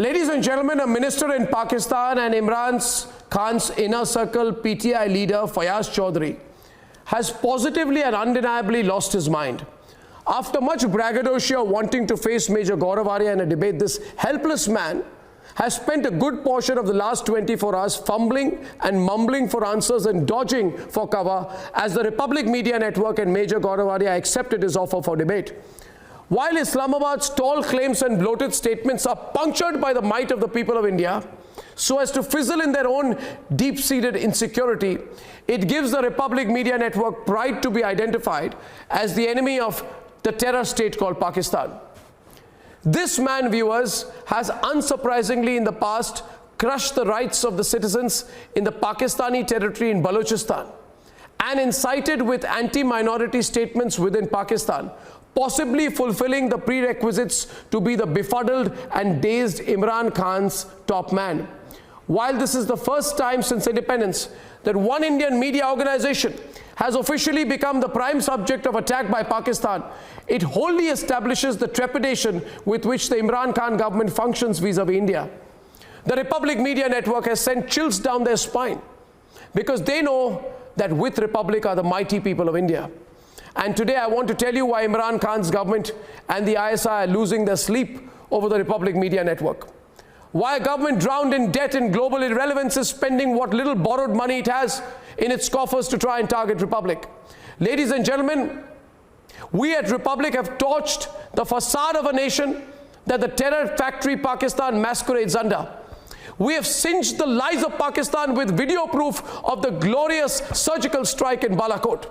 Ladies and gentlemen, a minister in Pakistan and Imran Khan's inner circle PTI leader Fayaz Chaudhry has positively and undeniably lost his mind. After much braggadocio wanting to face Major Gaurav Arya in a debate, this helpless man has spent a good portion of the last 24 hours fumbling and mumbling for answers and dodging for cover as the Republic Media Network and Major Gaurav Arya accepted his offer for debate. While Islamabad's tall claims and bloated statements are punctured by the might of the people of India so as to fizzle in their own deep-seated insecurity, it gives the Republic Media Network pride to be identified as the enemy of the terror state called Pakistan. This man, viewers, has unsurprisingly in the past crushed the rights of the citizens in the Pakistani territory in Balochistan and incited with anti-minority statements within Pakistan, possibly fulfilling the prerequisites to be the befuddled and dazed Imran Khan's top man. While this is the first time since independence that one Indian media organization has officially become the prime subject of attack by Pakistan, it wholly establishes the trepidation with which the Imran Khan government functions vis-a-vis India. The Republic Media Network has sent chills down their spine because they know that with Republic are the mighty people of India. And today I want to tell you why Imran Khan's government and the ISI are losing their sleep over the Republic Media Network. Why a government drowned in debt and global irrelevance is spending what little borrowed money it has in its coffers to try and target Republic. Ladies and gentlemen, we at Republic have torched the facade of a nation that the terror factory Pakistan masquerades under. We have singed the lies of Pakistan with video proof of the glorious surgical strike in Balakot.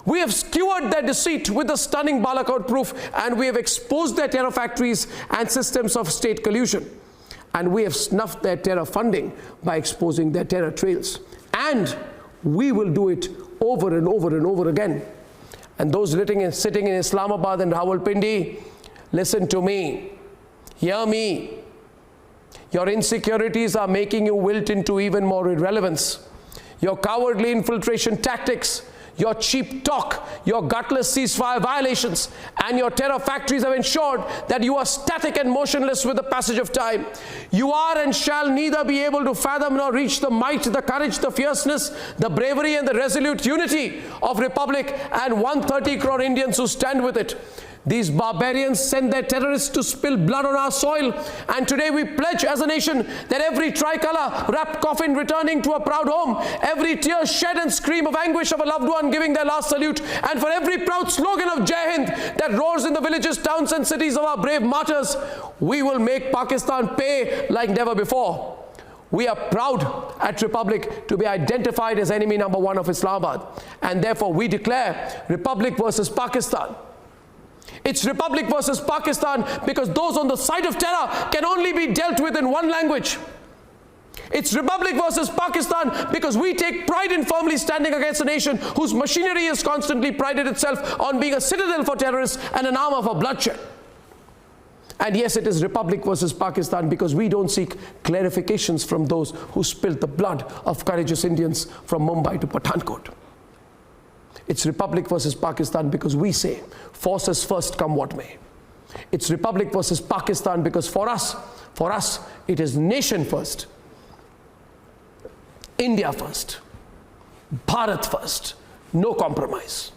We have skewered their deceit with the stunning Balakot proof, and we have exposed their terror factories and systems of state collusion. And we have snuffed their terror funding by exposing their terror trails. And we will do it over and over and over again. And those sitting in Islamabad and Rawalpindi, listen to me, hear me. Your insecurities are making you wilt into even more irrelevance. Your cowardly infiltration tactics, your cheap talk, your gutless ceasefire violations, and your terror factories have ensured that you are static and motionless with the passage of time. You are and shall neither be able to fathom nor reach the might, the courage, the fierceness, the bravery, and the resolute unity of Republic and 130 crore Indians who stand with it. These barbarians send their terrorists to spill blood on our soil, and today we pledge as a nation that every tricolour wrapped coffin returning to a proud home, every tear shed and scream of anguish of a loved one giving their last salute, and for every proud slogan of Jai Hind that roars in the villages, towns and cities of our brave martyrs, we will make Pakistan pay like never before. We are proud at Republic to be identified as enemy number one of Islamabad, and therefore we declare Republic versus Pakistan. It's Republic versus Pakistan because those on the side of terror can only be dealt with in one language. It's Republic versus Pakistan because we take pride in firmly standing against a nation whose machinery has constantly prided itself on being a citadel for terrorists and an armor for bloodshed. And yes, it is Republic versus Pakistan because we don't seek clarifications from those who spilled the blood of courageous Indians from Mumbai to Pathankot. It's Republic versus Pakistan because we say, forces first come what may. It's Republic versus Pakistan because for us, it is nation first, India first, Bharat first, no compromise.